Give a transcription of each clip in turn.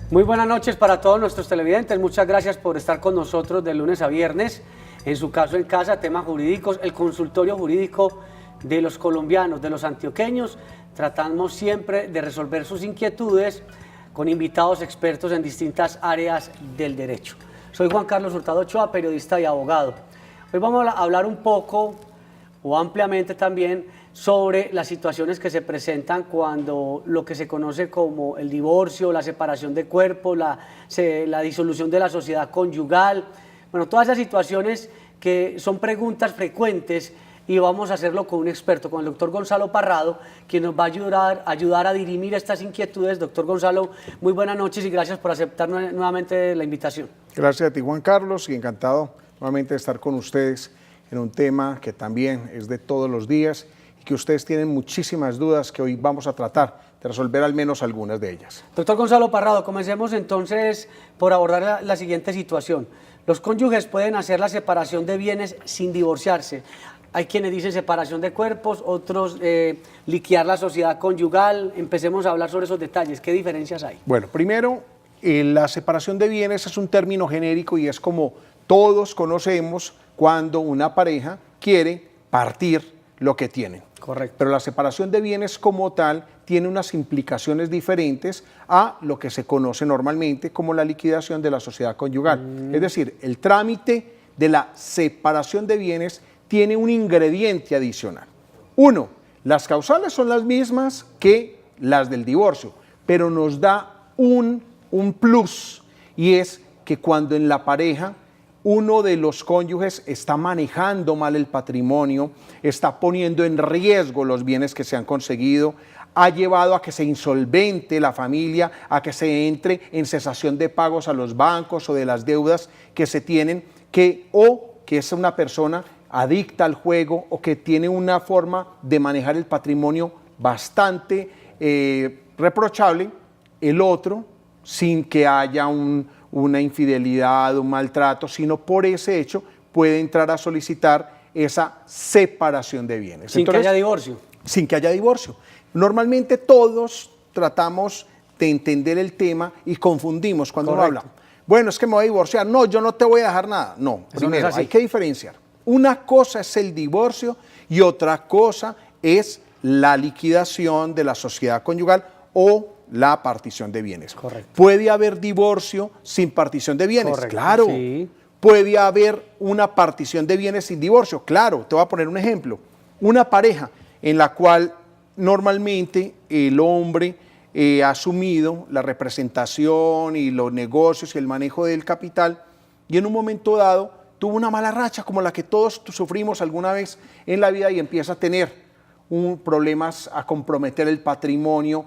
Muy buenas noches para todos nuestros televidentes. Muchas gracias por estar con nosotros de lunes a viernes. En su caso en casa, temas jurídicos, el consultorio jurídico de los colombianos, de los antioqueños. Tratamos siempre de resolver sus inquietudes con invitados expertos en distintas áreas del derecho. Soy Juan Carlos Hurtado Ochoa, periodista y abogado. Hoy vamos a hablar un poco o ampliamente también sobre las situaciones que se presentan cuando lo que se conoce como el divorcio, la separación de cuerpos, la disolución de la sociedad conyugal, bueno, todas esas situaciones que son preguntas frecuentes, y vamos a hacerlo con un experto, con el doctor Gonzalo Parrado, quien nos va a ayudar a dirimir estas inquietudes. Doctor Gonzalo, muy buenas noches y gracias por aceptar nuevamente la invitación. Gracias a ti, Juan Carlos, y encantado nuevamente de estar con ustedes en un tema que también es de todos los días y que ustedes tienen muchísimas dudas que hoy vamos a tratar de resolver al menos algunas de ellas. Doctor Gonzalo Parrado, comencemos entonces por abordar la siguiente situación. Los cónyuges pueden hacer la separación de bienes sin divorciarse. Hay quienes dicen separación de cuerpos, otros liquidar la sociedad conyugal. Empecemos a hablar sobre esos detalles. ¿Qué diferencias hay? Bueno, primero, la separación de bienes es un término genérico y es como todos conocemos cuando una pareja quiere partir lo que tienen. Correcto. Pero la separación de bienes como tal tiene unas implicaciones diferentes a lo que se conoce normalmente como la liquidación de la sociedad conyugal. Es decir, el trámite de la separación de bienes tiene un ingrediente adicional. Uno, las causales son las mismas que las del divorcio, pero nos da un plus, y es que cuando en la pareja uno de los cónyuges está manejando mal el patrimonio, está poniendo en riesgo los bienes que se han conseguido, ha llevado a que se insolvente la familia, a que se entre en cesación de pagos a los bancos o de las deudas que se tienen, o que es una persona adicta al juego o que tiene una forma de manejar el patrimonio bastante reprochable. El otro, sin que haya una infidelidad, un maltrato, sino por ese hecho, puede entrar a solicitar esa separación de bienes. Sin que haya divorcio. Sin que haya divorcio. Normalmente todos tratamos de entender el tema y confundimos cuando uno habla. Bueno, es que me voy a divorciar. No, yo no te voy a dejar nada. No, primero hay que diferenciar. Una cosa es el divorcio y otra cosa es la liquidación de la sociedad conyugal o la partición de bienes. Correcto. ¿Puede haber divorcio sin partición de bienes? Correcto, claro. sí. ¿Puede haber una partición de bienes sin divorcio? Claro. Te voy a poner un ejemplo. Una pareja en la cual normalmente el hombre ha asumido la representación y los negocios y el manejo del capital, y en un momento dado tuvo una mala racha como la que todos sufrimos alguna vez en la vida y empieza a tener problemas, a comprometer el patrimonio,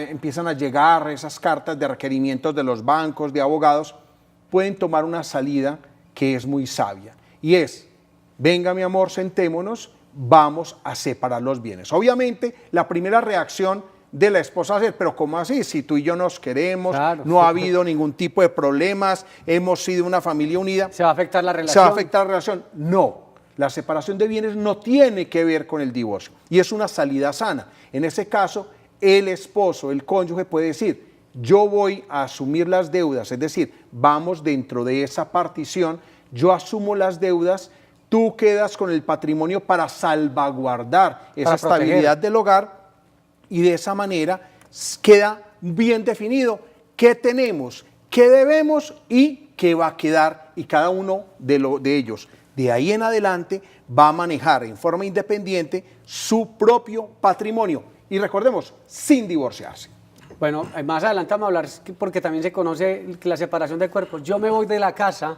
empiezan a llegar esas cartas de requerimientos de los bancos, de abogados. Pueden tomar una salida que es muy sabia y es: venga mi amor, sentémonos, vamos a separar los bienes. Obviamente la primera reacción de la esposa es: pero ¿cómo así? Si tú y yo nos queremos, claro, no ha habido ningún tipo de problemas, hemos sido una familia unida. ¿Se va a afectar la relación? ¿Se va a afectar la relación? No. La separación de bienes no tiene que ver con el divorcio y es una salida sana. En ese caso, el esposo, el cónyuge puede decir: yo voy a asumir las deudas, es decir, vamos dentro de esa partición, yo asumo las deudas, tú quedas con el patrimonio para salvaguardar esa estabilidad del hogar. Y de esa manera queda bien definido qué tenemos, qué debemos y qué va a quedar, y cada uno de ellos de ahí en adelante va a manejar en forma independiente su propio patrimonio. Y recordemos, sin divorciarse. Bueno, más adelante vamos a hablar, porque también se conoce la separación de cuerpos. Yo me voy de la casa,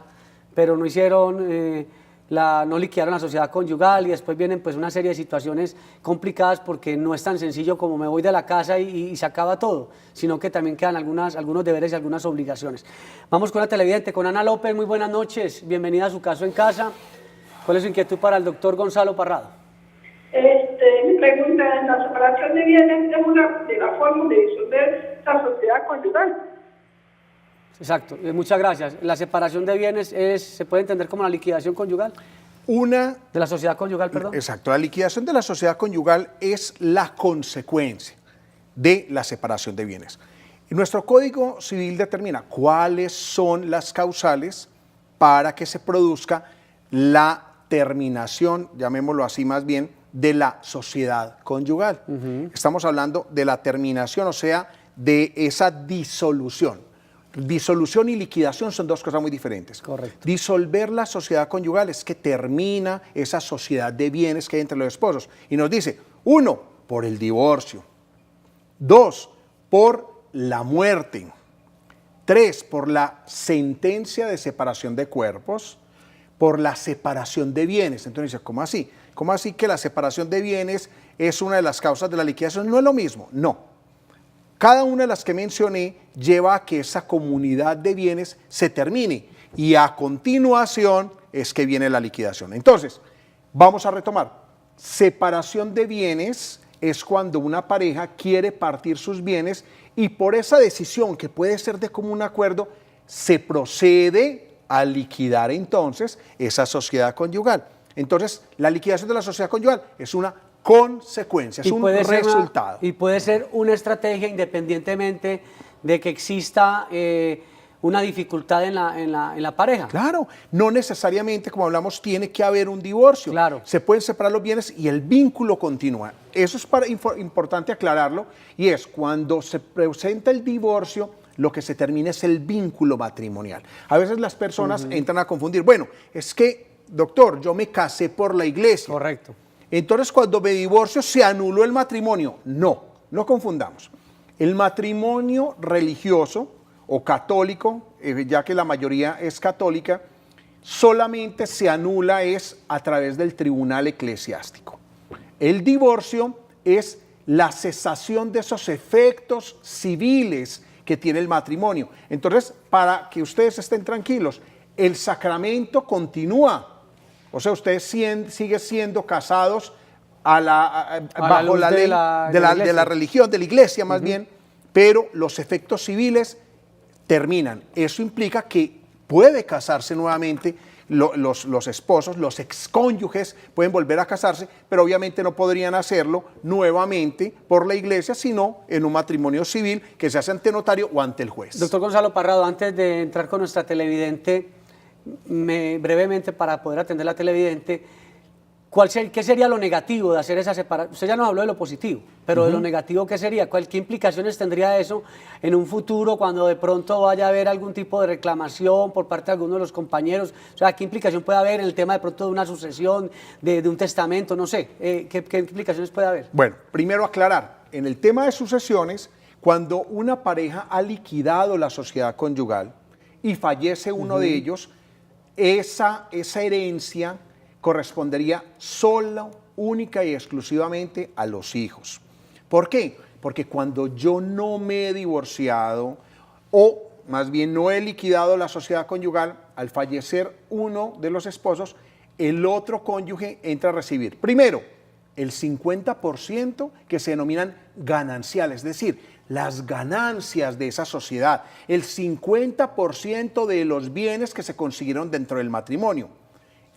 pero no hicieron... no liquidaron la sociedad conyugal, y después vienen pues una serie de situaciones complicadas, porque no es tan sencillo como me voy de la casa y se acaba todo, sino que también quedan algunos deberes y algunas obligaciones. Vamos con la televidente, con Ana López. Muy buenas noches, bienvenida a Su Caso en Casa. ¿Cuál es su inquietud para el doctor Gonzalo Parrado? Mi pregunta es: ¿la separación de bienes es una de las formas de disolver la sociedad conyugal? Exacto, muchas gracias. La separación de bienes se puede entender como la liquidación conyugal. De la sociedad conyugal, perdón. Exacto, la liquidación de la sociedad conyugal es la consecuencia de la separación de bienes. Nuestro Código Civil determina cuáles son las causales para que se produzca la terminación, llamémoslo así más bien, de la sociedad conyugal. Estamos hablando de la terminación, o sea, de esa disolución. Disolución y liquidación son dos cosas muy diferentes. Correcto. Disolver la sociedad conyugal es que termina esa sociedad de bienes que hay entre los esposos. Y nos dice, 1, por el divorcio. 2, por la muerte. 3, por la sentencia de separación de cuerpos. Por la separación de bienes. Entonces dice, ¿cómo así? ¿Cómo así que la separación de bienes es una de las causas de la liquidación? No es lo mismo, no. Cada una de las que mencioné lleva a que esa comunidad de bienes se termine y a continuación es que viene la liquidación. Entonces, vamos a retomar. Separación de bienes es cuando una pareja quiere partir sus bienes y por esa decisión que puede ser de común acuerdo, se procede a liquidar entonces esa sociedad conyugal. Entonces, la liquidación de la sociedad conyugal es una consecuencia, es un resultado. Y puede ser una estrategia independientemente de que exista una dificultad en la pareja. Claro, no necesariamente, como hablamos, tiene que haber un divorcio. Claro. Se pueden separar los bienes y el vínculo continúa. Eso es importante aclararlo, y es cuando se presenta el divorcio, lo que se termina es el vínculo matrimonial. A veces las personas entran a confundir, bueno, es que, doctor, yo me casé por la iglesia. Correcto. Entonces, cuando me divorcio, ¿se anuló el matrimonio? No, no confundamos. El matrimonio religioso o católico, ya que la mayoría es católica, solamente se anula es a través del tribunal eclesiástico. El divorcio es la cesación de esos efectos civiles que tiene el matrimonio. Entonces, para que ustedes estén tranquilos, el sacramento continúa. O sea, ustedes siguen siendo casados bajo la ley de la religión, de la iglesia más bien, pero los efectos civiles terminan. Eso implica que puede casarse nuevamente los esposos, los excónyuges pueden volver a casarse, pero obviamente no podrían hacerlo nuevamente por la iglesia, sino en un matrimonio civil que se hace ante notario o ante el juez. Doctor Gonzalo Parrado, antes de entrar con nuestra televidente, brevemente para poder atender a la televidente, ¿qué sería lo negativo de hacer esa separación? Usted ya nos habló de lo positivo, pero de lo negativo, ¿qué sería? ¿Qué implicaciones tendría eso en un futuro cuando de pronto vaya a haber algún tipo de reclamación por parte de alguno de los compañeros? O sea, ¿qué implicación puede haber en el tema de pronto de una sucesión, de un testamento? No sé, ¿qué implicaciones puede haber? Bueno, primero aclarar, en el tema de sucesiones, cuando una pareja ha liquidado la sociedad conyugal y fallece uno de ellos, esa herencia correspondería solo, única y exclusivamente a los hijos. ¿Por qué? Porque cuando yo no me he divorciado, o más bien no he liquidado la sociedad conyugal, al fallecer uno de los esposos, el otro cónyuge entra a recibir, primero, el 50% que se denominan gananciales, es decir, las ganancias de esa sociedad, el 50% de los bienes que se consiguieron dentro del matrimonio.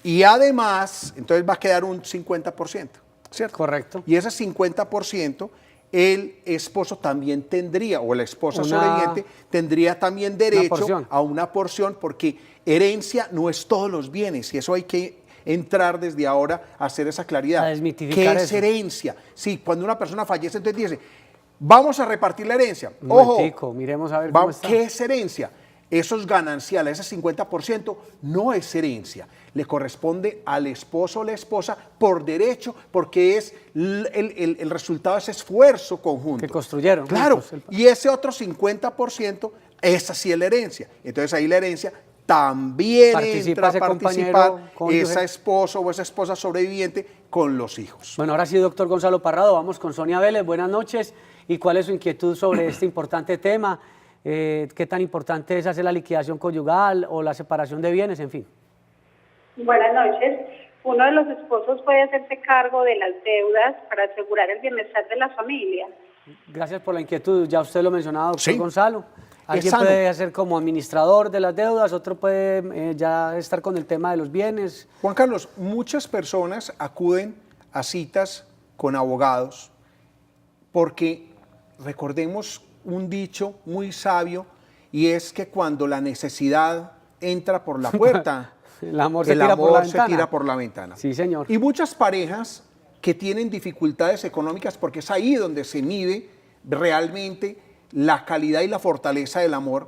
Y además, entonces va a quedar un 50%, ¿cierto? Correcto. Y ese 50%, el esposo también tendría, o la esposa sobreviviente, tendría también derecho a una porción, porque herencia no es todos los bienes, y eso hay que entrar desde ahora a hacer esa claridad. A desmitificar ¿Qué es herencia? Sí, cuando una persona fallece, entonces dice, vamos a repartir la herencia. Ojo, miremos a ver cómo está. ¿Qué es herencia? Esos gananciales, ese 50%, no es herencia. Le corresponde al esposo o la esposa por derecho, porque es el resultado de ese esfuerzo conjunto. Que construyeron. Claro, y ese otro 50%, esa sí es la herencia. Entonces ahí la herencia también entra a participar esa esposa o esa esposa sobreviviente con los hijos. Bueno, ahora sí, doctor Gonzalo Parrado, vamos con Sonia Vélez. Buenas noches. ¿Y cuál es su inquietud sobre este importante tema? ¿Qué tan importante es hacer la liquidación conyugal o la separación de bienes, en fin? Buenas noches. Uno de los esposos puede hacerse cargo de las deudas para asegurar el bienestar de la familia. Gracias por la inquietud. Ya usted lo mencionaba, doctor Gonzalo. Alguien sano. puede hacer como administrador de las deudas, otro puede ya estar con el tema de los bienes. Juan Carlos, muchas personas acuden a citas con abogados porque recordemos un dicho muy sabio y es que cuando la necesidad entra por la puerta, el amor se tira por la ventana. Se tira por la ventana. Sí, señor. Y muchas parejas que tienen dificultades económicas, porque es ahí donde se mide realmente la calidad y la fortaleza del amor,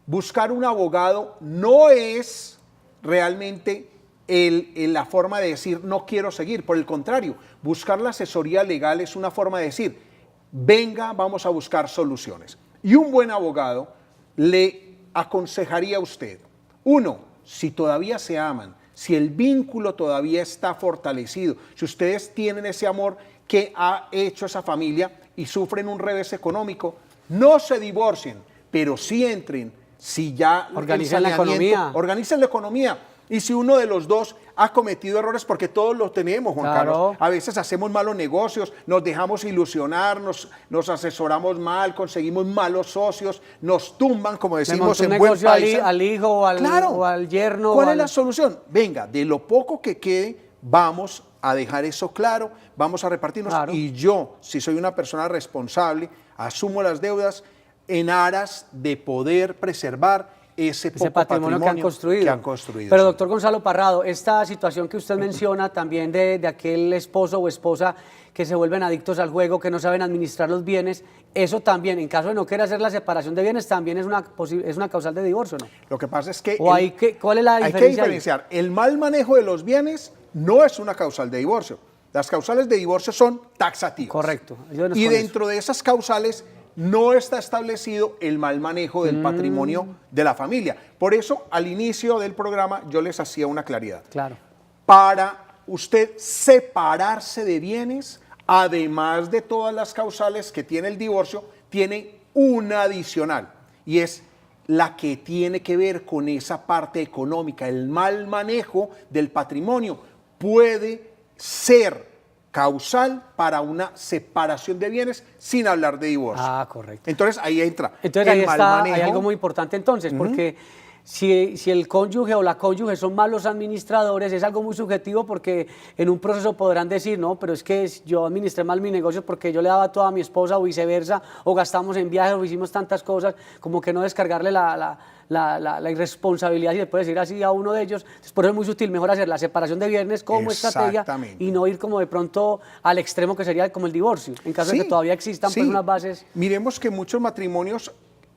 buscar un abogado no es realmente la forma de decir no quiero seguir. Por el contrario, buscar la asesoría legal es una forma de decir venga, vamos a buscar soluciones. Y un buen abogado le aconsejaría a usted, uno, si todavía se aman, si el vínculo todavía está fortalecido, si ustedes tienen ese amor que ha hecho esa familia y sufren un revés económico, no se divorcien, pero sí entren, si ya organicen la economía. Organicen la economía. Y si uno de los dos ha cometido errores, porque todos los tenemos, Juan Carlos, a veces hacemos malos negocios, nos dejamos ilusionar, nos asesoramos mal, conseguimos malos socios, nos tumban, como decimos en buen paisa. Al hijo o al yerno. ¿Cuál es la solución? Venga, de lo poco que quede, vamos a dejar eso claro, vamos a repartirnos. Claro. Y yo, si soy una persona responsable, asumo las deudas en aras de poder preservar ese patrimonio que han construido. Pero doctor Gonzalo Parrado, esta situación que usted menciona también de aquel esposo o esposa que se vuelven adictos al juego, que no saben administrar los bienes, eso también, en caso de no querer hacer la separación de bienes, también es una causal de divorcio, ¿no? Lo que pasa es que... ¿Cuál es la diferencia? Hay que diferenciar. El mal manejo de los bienes no es una causal de divorcio. Las causales de divorcio son taxativas. Correcto. Y dentro de esas causales no está establecido el mal manejo del patrimonio de la familia. Por eso, al inicio del programa, yo les hacía una claridad. Claro. Para usted separarse de bienes, además de todas las causales que tiene el divorcio, tiene una adicional, y es la que tiene que ver con esa parte económica. El mal manejo del patrimonio puede ser causal para una separación de bienes sin hablar de divorcio. Ah, correcto. Entonces ahí entra el mal manejo. Hay algo muy importante entonces, porque si el cónyuge o la cónyuge son malos administradores, es algo muy subjetivo, porque en un proceso podrán decir, no, pero es que yo administré mal mi negocio porque yo le daba todo a mi esposa o viceversa, o gastamos en viajes o hicimos tantas cosas, como que no descargarle la irresponsabilidad, si se puede decir así, a uno de ellos. Entonces, por eso es muy sutil, mejor hacer la separación de bienes como estrategia y no ir como de pronto al extremo que sería como el divorcio, en caso de que todavía existan pues unas bases. Miremos que muchos matrimonios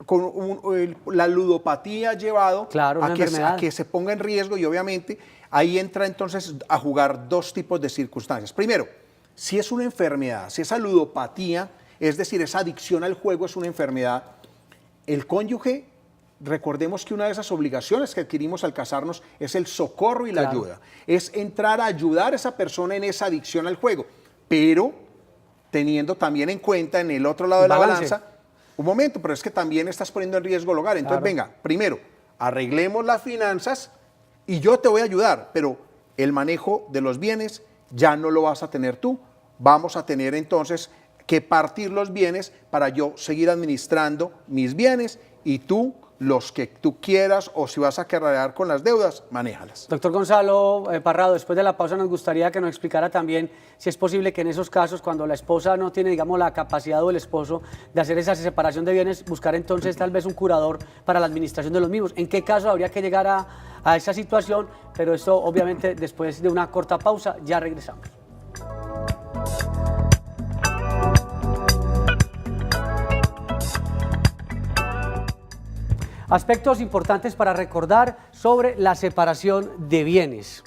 con la ludopatía ha llevado a que se ponga en riesgo, y obviamente ahí entra entonces a jugar dos tipos de circunstancias. Primero, si es una enfermedad, si esa ludopatía, es decir, esa adicción al juego es una enfermedad, el cónyuge, recordemos que una de esas obligaciones que adquirimos al casarnos es el socorro y la ayuda, es entrar a ayudar a esa persona en esa adicción al juego, pero teniendo también en cuenta en el otro lado de la balanza, un momento, pero es que también estás poniendo en riesgo el hogar. Entonces, venga, primero, arreglemos las finanzas y yo te voy a ayudar, pero el manejo de los bienes ya no lo vas a tener tú. Vamos a tener entonces que partir los bienes para yo seguir administrando mis bienes y tú los que tú quieras, o si vas a cargar con las deudas, manéjalas. Doctor Gonzalo Parrado, después de la pausa nos gustaría que nos explicara también si es posible que en esos casos, cuando la esposa no tiene, digamos, la capacidad o el esposo de hacer esa separación de bienes, buscar entonces tal vez un curador para la administración de los mismos. ¿En qué caso habría que llegar a esa situación? Pero esto obviamente después de una corta pausa, ya regresamos. Aspectos importantes para recordar sobre la separación de bienes.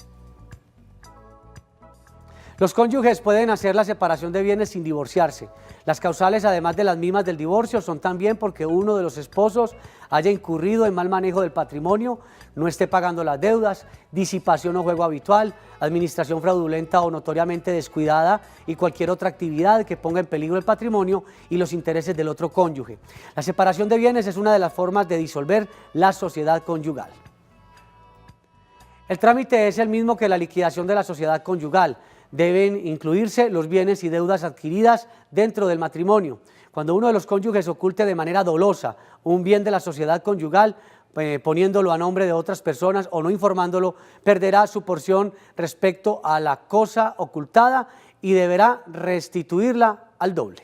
Los cónyuges pueden hacer la separación de bienes sin divorciarse. Las causales, además de las mismas del divorcio, son también porque uno de los esposos haya incurrido en mal manejo del patrimonio, no esté pagando las deudas, disipación o juego habitual, administración fraudulenta o notoriamente descuidada y cualquier otra actividad que ponga en peligro el patrimonio y los intereses del otro cónyuge. La separación de bienes es una de las formas de disolver la sociedad conyugal. El trámite es el mismo que la liquidación de la sociedad conyugal. Deben incluirse los bienes y deudas adquiridas dentro del matrimonio. Cuando uno de los cónyuges oculte de manera dolosa un bien de la sociedad conyugal, poniéndolo a nombre de otras personas o no informándolo, perderá su porción respecto a la cosa ocultada y deberá restituirla al doble.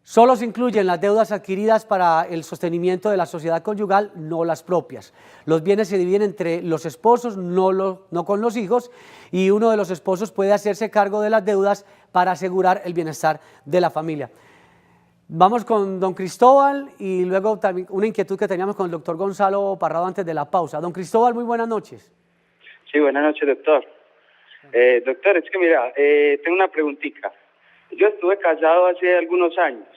Solo se incluyen las deudas adquiridas para el sostenimiento de la sociedad conyugal, no las propias. Los bienes se dividen entre los esposos, no con los hijos, y uno de los esposos puede hacerse cargo de las deudas para asegurar el bienestar de la familia. Vamos con don Cristóbal y luego también una inquietud que teníamos con el doctor Gonzalo Parrado antes de la pausa. Don Cristóbal, muy buenas noches. Sí, buenas noches, doctor. Doctor, es que mira, tengo una preguntita. Yo estuve casado hace algunos años.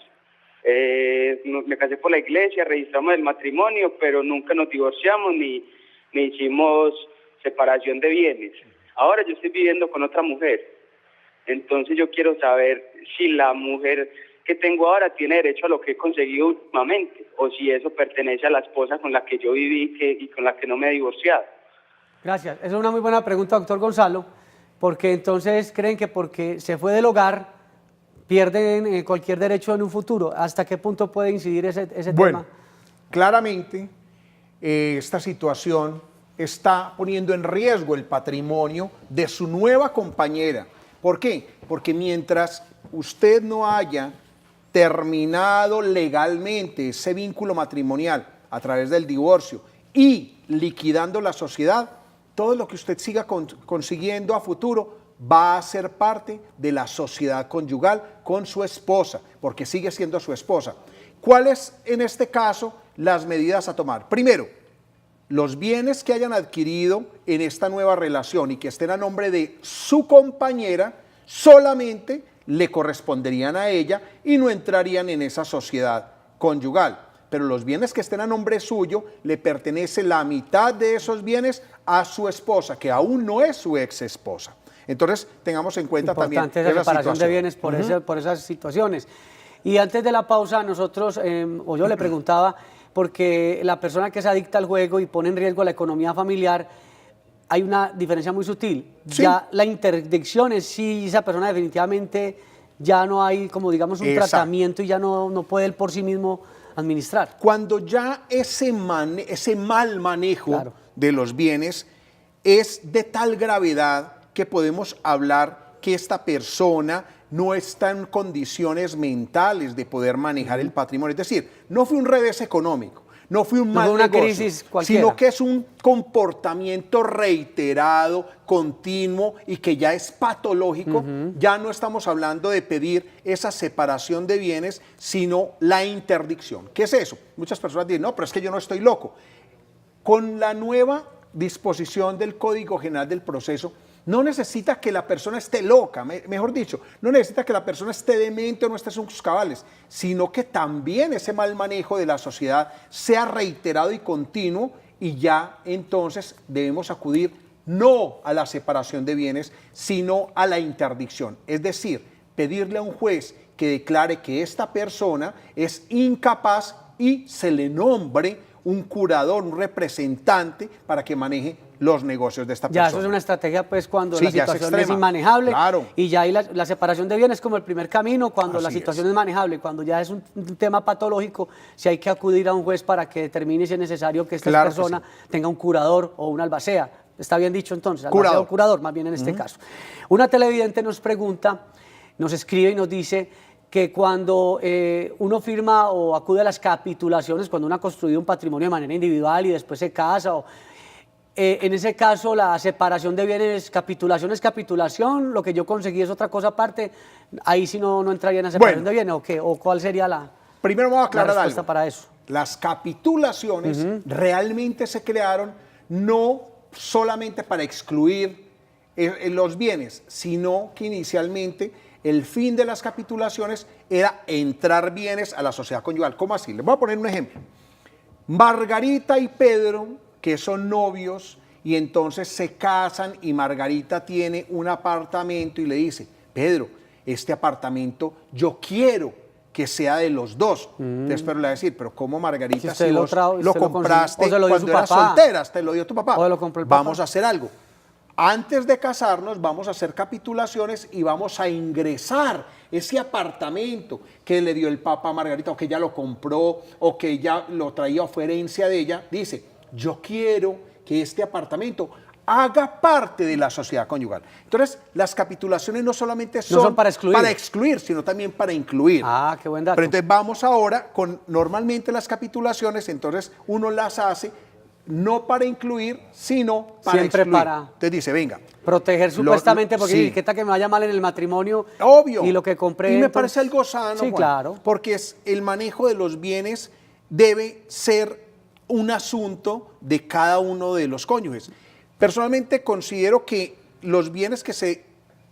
Me casé por la iglesia, registramos el matrimonio, pero nunca nos divorciamos ni hicimos separación de bienes. Ahora yo estoy viviendo con otra mujer. Entonces yo quiero saber si la mujer que tengo ahora tiene derecho a lo que he conseguido últimamente, o si eso pertenece a la esposa con la que yo viví y con la que no me he divorciado. Gracias. Esa es una muy buena pregunta, doctor Gonzalo, porque entonces creen que porque se fue del hogar pierden cualquier derecho en un futuro. ¿Hasta qué punto puede incidir ese Bueno, tema? claramente esta situación está poniendo en riesgo el patrimonio de su nueva compañera. ¿Por qué? Porque mientras usted no haya terminado legalmente ese vínculo matrimonial a través del divorcio y liquidando la sociedad, todo lo que usted siga consiguiendo a futuro va a ser parte de la sociedad conyugal con su esposa, porque sigue siendo su esposa. ¿Cuáles en este caso las medidas a tomar? Primero, los bienes que hayan adquirido en esta nueva relación y que estén a nombre de su compañera solamente le corresponderían a ella y no entrarían en esa sociedad conyugal. Pero los bienes que estén a nombre suyo, le pertenece la mitad de esos bienes a su esposa, que aún no es su ex esposa. Entonces, tengamos en cuenta también esa separación de bienes por esas situaciones. Y antes de la pausa, nosotros, o yo le preguntaba, porque la persona que se adicta al juego y pone en riesgo la economía familiar, hay una diferencia muy sutil. Sí. Ya la interdicción es si esa persona definitivamente ya no hay, como digamos, un tratamiento y ya no puede él por sí mismo administrar. Cuando ya ese mal manejo de los bienes es de tal gravedad que podemos hablar que esta persona no está en condiciones mentales de poder manejar el patrimonio. Es decir, no fue un revés económico, no fue un mal una negocio, crisis cualquiera, sino que es un comportamiento reiterado, continuo y que ya es patológico. Ya no estamos hablando de pedir esa separación de bienes, sino la interdicción. ¿Qué es eso? Muchas personas dicen, no, pero es que yo no estoy loco. Con la nueva disposición del Código General del Proceso, no necesita que la persona esté loca, mejor dicho, no necesita que la persona esté demente o no esté en sus cabales, sino que también ese mal manejo de la sociedad sea reiterado y continuo, y ya entonces debemos acudir no a la separación de bienes, sino a la interdicción. Es decir, pedirle a un juez que declare que esta persona es incapaz y se le nombre un curador, un representante para que maneje los negocios de esta persona. Ya, eso es una estrategia, pues, cuando Sí, la ya situación es extrema. inmanejable. Claro. Y ya ahí la separación de bienes es como el primer camino, cuando la Así situación es. es manejable. Cuando ya es un tema patológico, si hay que acudir a un juez para que determine si es necesario que esta Claro que persona tenga un curador o un albacea. Está bien dicho entonces, albacea Curador. o curador, más bien en este caso. Una televidente nos pregunta, nos escribe y nos dice que cuando uno firma o acude a las capitulaciones, cuando uno ha construido un patrimonio de manera individual y después se casa, en ese caso la separación de bienes, capitulación es capitulación, lo que yo conseguí es otra cosa aparte, ahí sí no entraría en la separación de bienes, ¿o qué? ¿O cuál sería la Primero vamos a aclarar respuesta algo. para eso? Las capitulaciones realmente se crearon no solamente para excluir los bienes, sino que inicialmente el fin de las capitulaciones era entrar bienes a la sociedad conyugal. ¿Cómo así? Les voy a poner un ejemplo. Margarita y Pedro, que son novios, y entonces se casan y Margarita tiene un apartamento y le dice, Pedro, este apartamento yo quiero que sea de los dos. Entonces Pedro le va a decir, pero ¿cómo, Margarita, si vos lo compraste cuando eras soltera, te lo dio tu papá? O lo compró el papá. Vamos a hacer algo. Antes de casarnos vamos a hacer capitulaciones y vamos a ingresar ese apartamento que le dio el papá a Margarita, o que ya lo compró, o que ya lo traía, o fue herencia de ella. Dice, yo quiero que este apartamento haga parte de la sociedad conyugal. Entonces, las capitulaciones no solamente No son para excluir. sino también para incluir. Ah, qué buen dato. Pero entonces vamos ahora con normalmente las capitulaciones, entonces uno las hace no para incluir, sino para Siempre excluir. para Entonces dice, venga. proteger supuestamente, porque sí. ¿qué tal que me vaya mal en el matrimonio? Obvio. Y lo que compré. Y me entonces- parece algo sano, Sí, Juan, claro. porque el manejo de los bienes debe ser un asunto de cada uno de los cónyuges. Personalmente considero que los bienes que se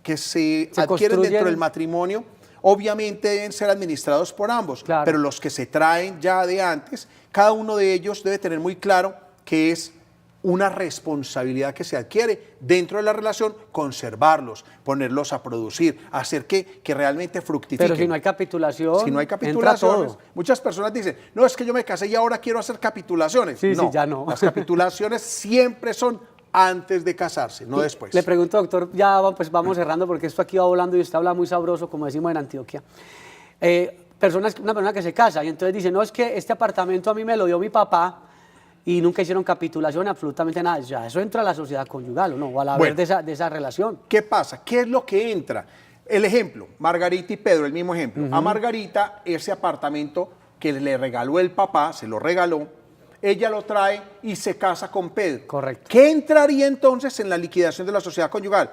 adquieren construyen. dentro del matrimonio obviamente deben ser administrados por ambos, Claro. pero los que se traen ya de antes, cada uno de ellos debe tener muy claro que es una responsabilidad que se adquiere dentro de la relación, conservarlos, ponerlos a producir, hacer que realmente fructifiquen. Pero si no hay capitulación, Si no hay entra capitulaciones, todo. muchas personas dicen, no, es que yo me casé y ahora quiero hacer capitulaciones. Sí, sí, ya no. Las capitulaciones siempre son antes de casarse, no después. Le pregunto, doctor, pues vamos cerrando porque esto aquí va volando y usted habla muy sabroso, como decimos en Antioquia. Una persona que se casa y entonces dice, no, es que este apartamento a mí me lo dio mi papá y nunca hicieron capitulación, absolutamente nada. Ya, eso entra a la sociedad conyugal, ¿o no? O a la Bueno. vez de esa relación. ¿Qué pasa? ¿Qué es lo que entra? El ejemplo, Margarita y Pedro, el mismo ejemplo. A Margarita, ese apartamento que le regaló el papá, se lo regaló, ella lo trae y se casa con Pedro. Correcto. ¿Qué entraría entonces en la liquidación de la sociedad conyugal?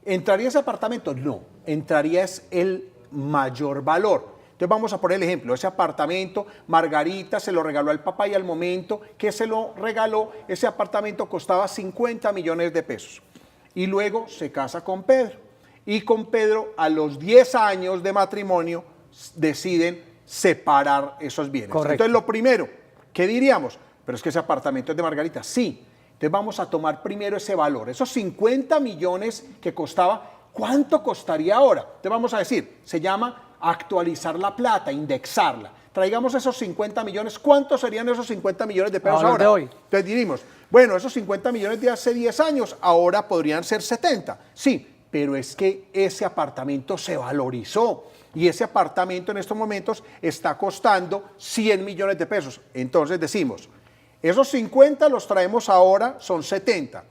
¿Entraría ese apartamento? No, entraría es el mayor valor. Entonces vamos a poner el ejemplo, ese apartamento, Margarita se lo regaló al papá y al momento que se lo regaló, ese apartamento costaba 50 millones de pesos. Y luego se casa con Pedro. Y con Pedro, a los 10 años de matrimonio, deciden separar esos bienes. Correcto. Entonces lo primero, ¿qué diríamos? Pero es que ese apartamento es de Margarita. Sí. Entonces vamos a tomar primero ese valor. Esos 50 millones que costaba, ¿cuánto costaría ahora? Entonces vamos a decir, se llama actualizar la plata, indexarla. Traigamos esos 50 millones. ¿Cuántos serían esos 50 millones de pesos A valor ahora? de hoy. Entonces diríamos, bueno, esos 50 millones de hace 10 años ahora podrían ser 70. Sí, pero es que ese apartamento se valorizó y ese apartamento en estos momentos está costando 100 millones de pesos. Entonces decimos, esos 50 los traemos ahora, son 70,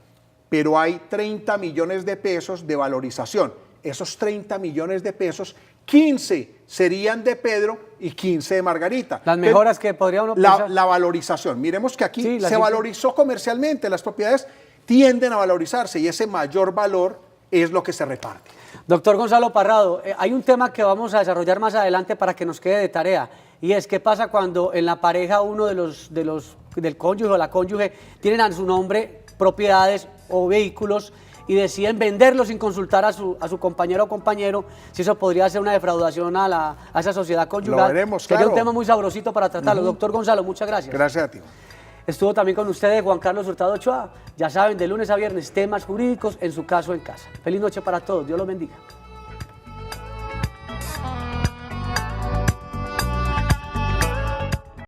pero hay 30 millones de pesos de valorización. Esos 30 millones de pesos, 15 serían de Pedro y 15 de Margarita. Las mejoras que podría uno pensar. La valorización. Miremos que aquí Sí, se valorizó comercialmente, las propiedades tienden a valorizarse y ese mayor valor es lo que se reparte. Doctor Gonzalo Parrado, hay un tema que vamos a desarrollar más adelante para que nos quede de tarea, y es qué pasa cuando en la pareja uno del cónyuge o la cónyuge tienen a su nombre propiedades o vehículos y deciden venderlos sin consultar a su compañero o compañero, si eso podría ser una defraudación a esa sociedad conyugal. Lo veremos, Sería claro. un tema muy sabrosito para tratarlo. Doctor Gonzalo, muchas gracias. Gracias a ti. Estuvo también con ustedes Juan Carlos Hurtado Ochoa. Ya saben, de lunes a viernes, temas jurídicos, en su caso en casa. Feliz noche para todos. Dios los bendiga.